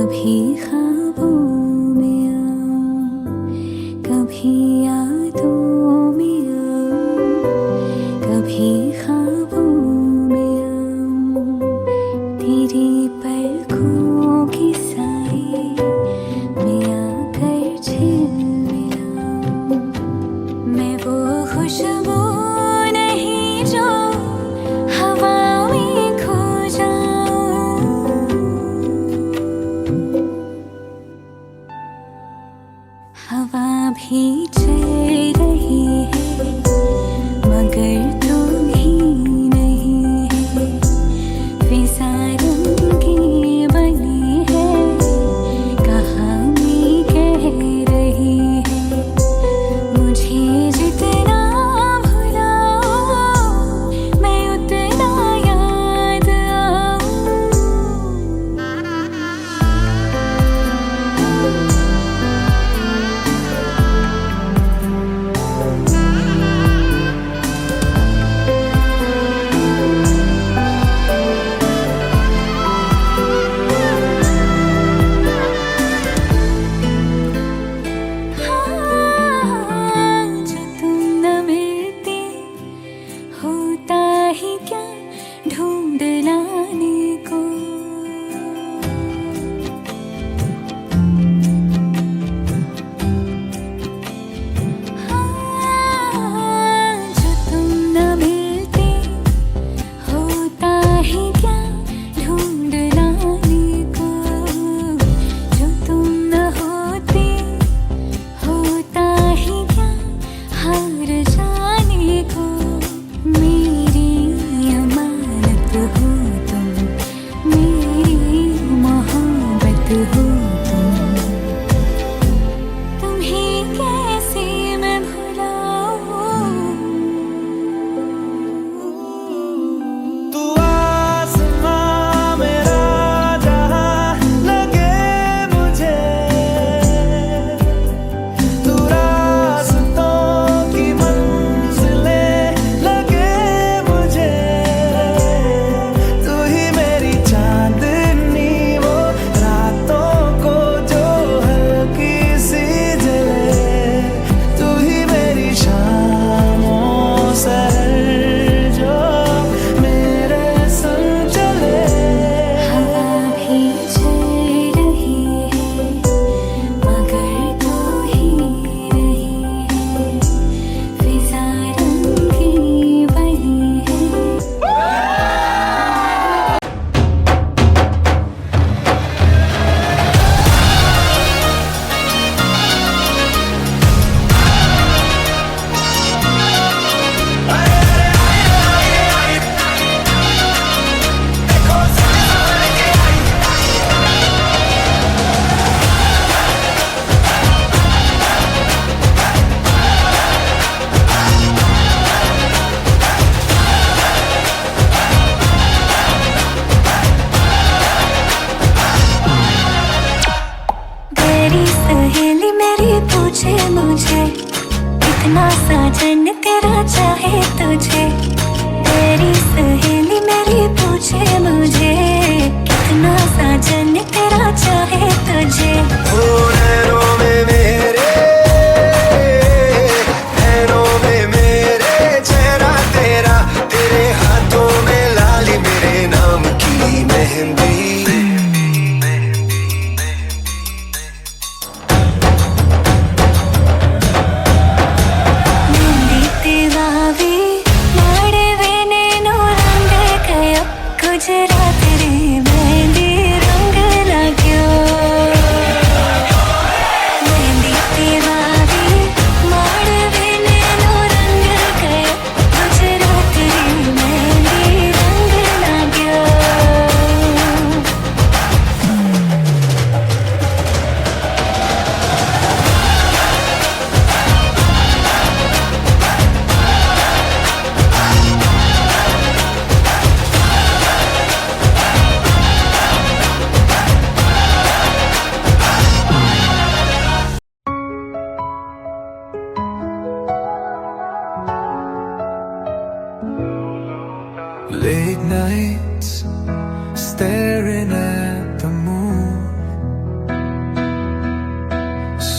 कभी ख्वाबों में आऊं, कभी यादों में आऊं, कभी ख्वाबों में आऊं, तेरी पलकों की साए में आकर झिलमिलाऊं। मैं वो खुशबू नहीं जो हवा में खो जाऊं, हवा भी चल रही है मगर तू भी नहीं है। फिजा रंगी बनी है, कहानी कह रही है। मुझे जितना भुलाओ मैं उतना याद आऊं। जो तुम न मिलती होता ही क्या ढूंढ लाने को। जो तुम न मिलती होता ही क्या ढूंढ लाने को। जो तुम न होती होता ही क्या हार जाने को। मेरी अमानत हो तुम, मेरी मोहब्बत हो तुम। तुम्हें कैसे मैं भुलाऊं। तू आसमां मेरा जहां लगे मुझे, तू रास्तों की मंजिलें लगे मुझे। तू ही मेरी चांदनी, वो रातों को जो हल्की सी जले। तू ही मेरी शामों सहर जो मेरे संग चले। हवा भी चल रही है मगर तू ही रही है। फिजा रंगी बनी है। तेरी सहेली मेरी पूछे मुझे, कितना साजन तेरा चाहे तुझे। तेरी सहेली मेरी पूछे मुझे, कितना साजन तेरा चाहे तुझे। ओ नैनों में मेरे, नैनों में मेरे चेहरा तेरा, तेरे हाथों में लाली मेरे नाम की मेहंदी। नंदी तेवावी लाड़े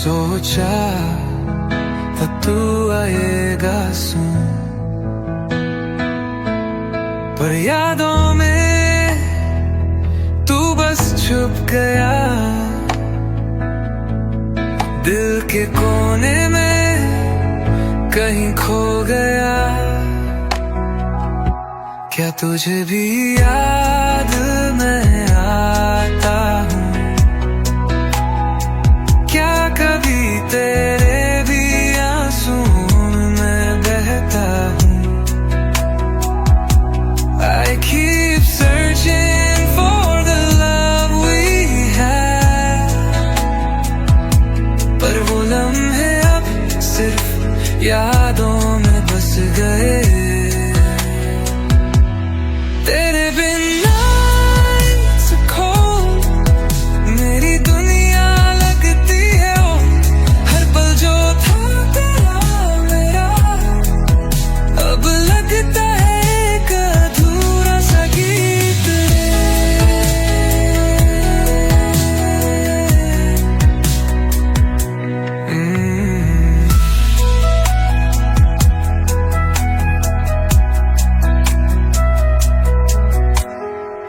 सोचा था तू आएगा सुन, पर यादों में तू बस छुप गया, दिल के कोने में कहीं खो गया। क्या तुझे भी याद मैं आता हूँ, क्या कभी तेरे भी आंसुओं में बहता हूँ। I keep searching for the love we had, पर वो लम्हे अब सिर्फ यादों में बस गए। तेरे बिन nights are cold, मेरी दुनिया लगती है ओ, हर पल जो था तेरा मेरा अब लगता है एक अधूरा सा गीत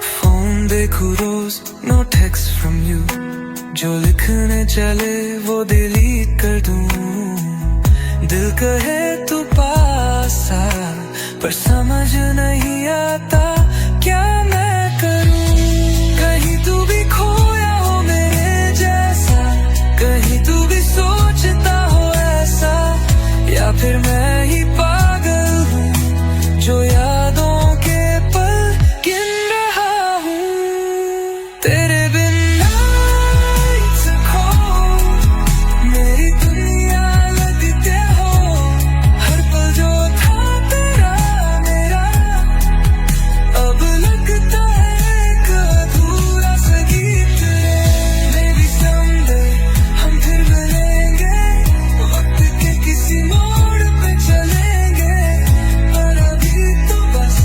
फोन देखूं रोज, नो टेक्स्ट फ्रॉम यू, जो लिखने चले वो डिलीट कर दूं। दिल कहे तू पास आ, पर समझ नहीं आता क्या मैं करूं। कहीं तू भी खोया हो मेरे जैसा, कहीं तू भी सोचता हो ऐसा, या फिर मैं ही पागल हूँ जो यादों के पल गिन रहा हूँ। तेरे बिन nights are cold, मेरी दुनिया लगते हो, हर पल जो था तेरा मेरा अब लगता है एक अधूरा सा गीत। Maybe someday हम फिर मिलेंगे, वक्त के किसी मोड़ पे चलेंगे, पर अभी तो बस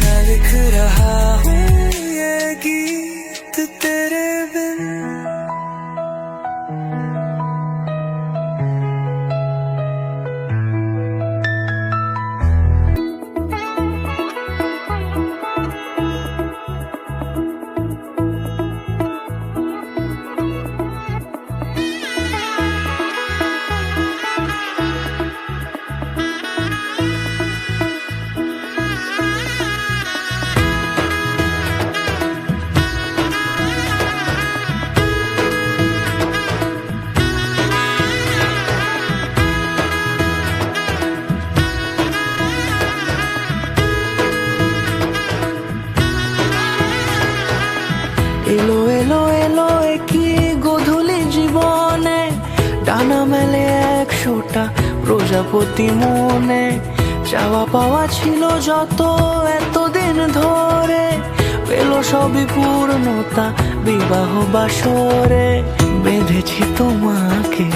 मैं लिख रहा हूँ ये गीत तेरे बिन। এলো এলো এলো একই গধূলি জীবনে, ডানা মেলে 100টা প্রজাপতি মনে। চাওয়া পাওয়া ছিল যত এতদিন ধরে, পেল সবই পূর্ণতা বিবাহ বাসরে। বেঁধেছি তোমাকে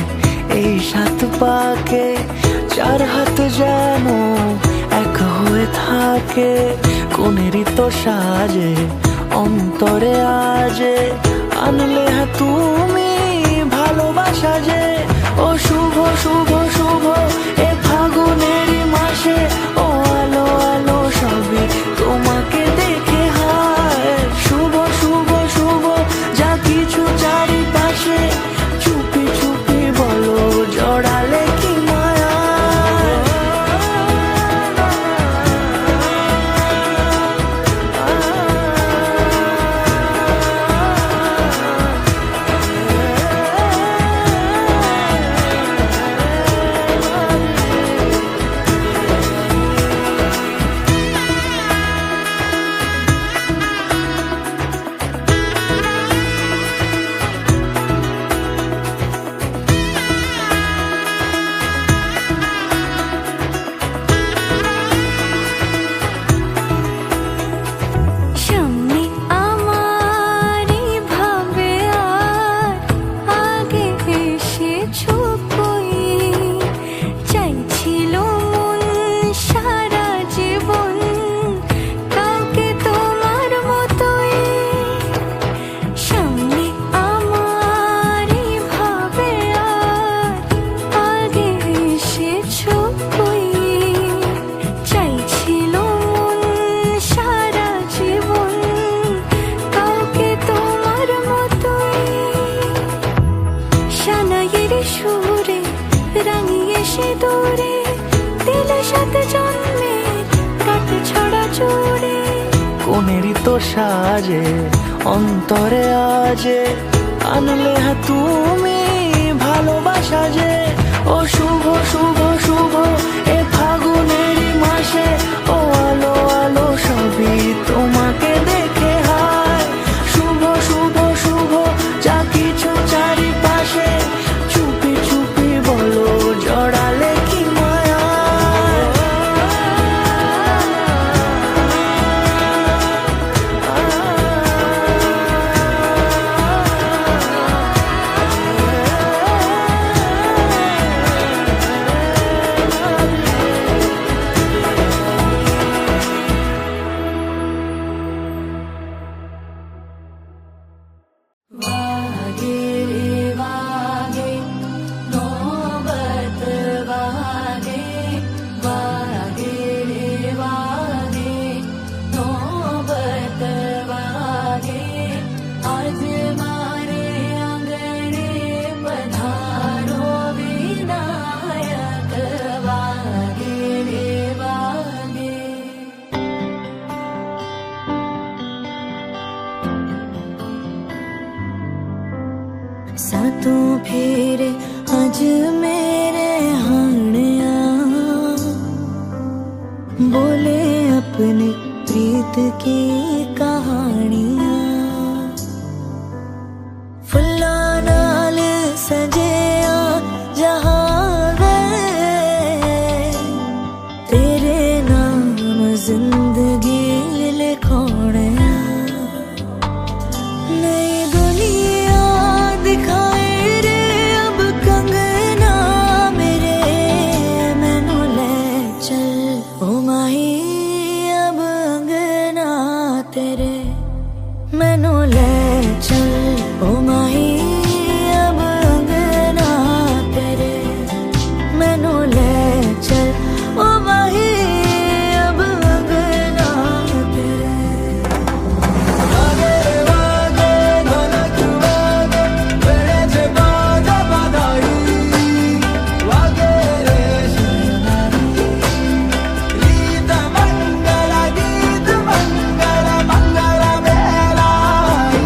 এই 7 পাকে, 4 হাত যেন এক হয়ে থাকে। কোনেরই তো সাজে অন্তরে আজে আনলে হ্যাঁ তুমি ভালোবাসা যে। ও শুভ শুভ শুভ এ ফাগুনেরই মাসে, ও আলো আলো সবই তোমাকে দেখে হায়। শুভ শুভ শুভ যা কিছু চারিপাশে, চুপি চুপি বলো জড়ালে কি মায়া। সাজে অন্তরে আজে আনলে তুমি ভালোবাসা যে ও শুভ শুভ শুভ এ ফাগুনেরই মাসে ও আলো আলো সবই তোমাকে দেখে হায় শুভ শুভ শুভ যা কিছু চারিপাশে চুপি চুপি বলো জড়ালে কি মায়া सातों फेरे अज मेरे हानिया बोले अपनी प्रीत की कहानियां फुल्ला नाल सजिया जहां गए तेरे नाम जिंदगी लिखोने मैनू ले चल ओ माही अब अंगना तेरे मैनू ले चल ओ माही अब अंगना तेरे वागे वागे धनक वागे बेड़े जे बाजा बधाई वागे रे शहनाई गीत मंगल मंगल बेलाई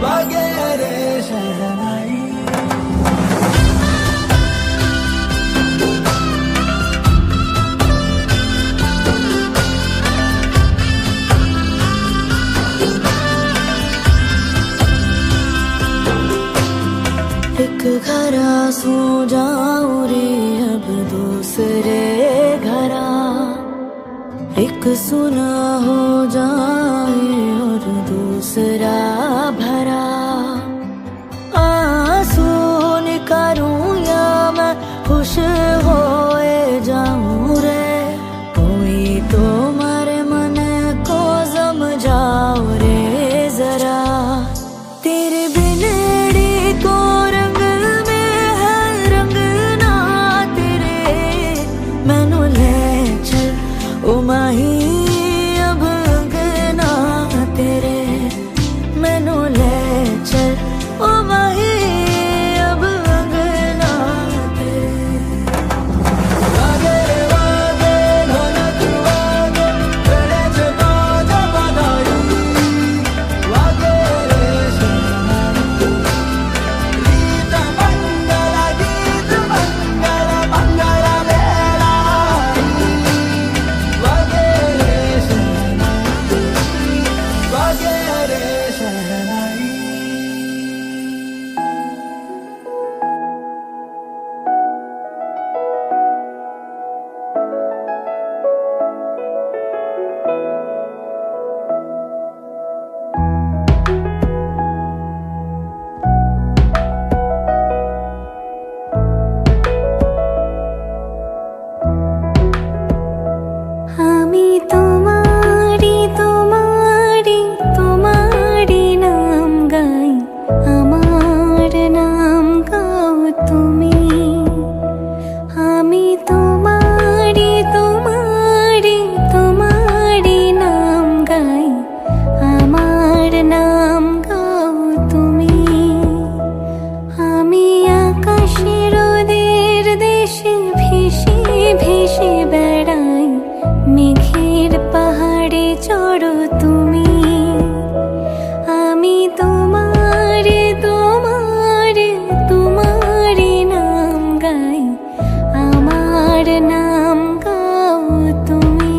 वागे रे शहनाई एक घरा सो जाऊं रे अब दूसरे घरा एक सुना हो जाए और दूसरा भरा आंसू निकालूं या मैं खुश होए जाऊं रे कोई तो मारे मन को समझाओ रे जरा तेरे बिनड़ी को रंग में है रंग ना तेरे मैनू ले चल ओ माही अब তুমি। আমি তোমার তোমার তোমার নাম গাই, আমার নাম গাও তুমি।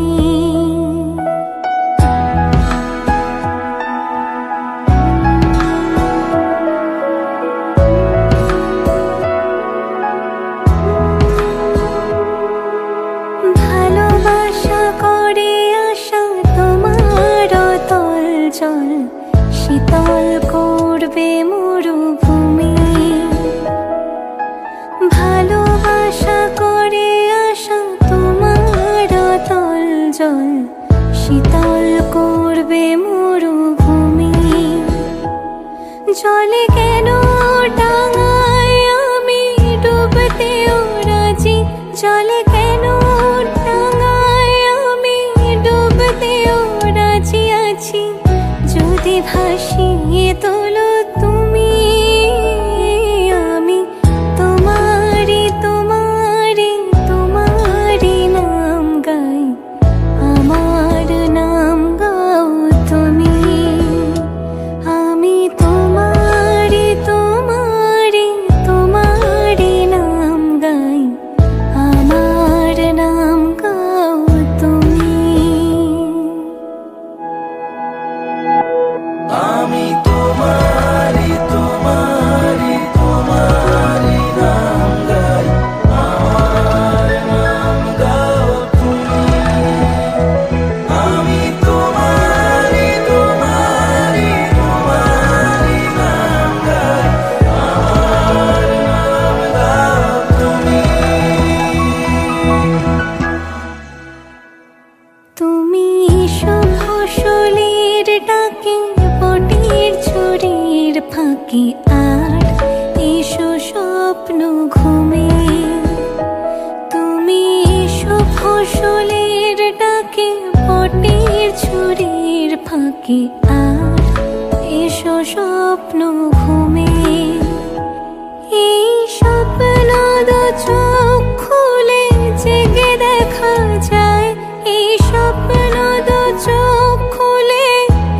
ভালোবাসা করে আসা তোমার তল জল শীতল করবে মরুভূমি। ভালোবাসা করে আসা তোমার তল জল শীতল করবে মরুভূমি। জলে কেন টাঙাই আমি ডুবতেও রাজি, জলে কেন টাঙাই আমি ডুবতেও রাজি আছি। যদি ভাসিয়ে তোলো তুমি, আমি তোমারি তোমারি তোমারি নাম গাই, আমার নাম গাও তুমি। আমি তোমারি তোমারি তোমারি নাম গাই, আমার নাম গাও তুমি। আমি তোমারি তোমারি তোমারি নাম গাই, আমার নাম গাও তুমি। আমি তোমারি তোমারি তোমারি নাম গাই, আমার নাম গাও তুমি। তুমি ফসলের ডাকে বটের ঝড়ের ফাঁকে, আর এসো স্বপ্ন ঘুমে। তুমি ফসলের ডাকে বটের ঝড়ের ফাঁকে, আর এসো স্বপ্ন ঘুমে। এই স্বপ্ন দু চোখ খুলে জেগে দেখা যায়, এই স্বপ্ন দু চোখ খুলে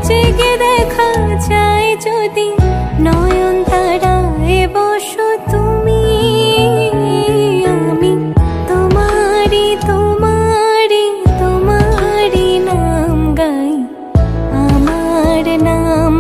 জেগে দেখা যায়। যদি নয়ন তারায় বসো তুমি, আমি তোমারি তোমারি তোমারি নাম গাই, আমার নাম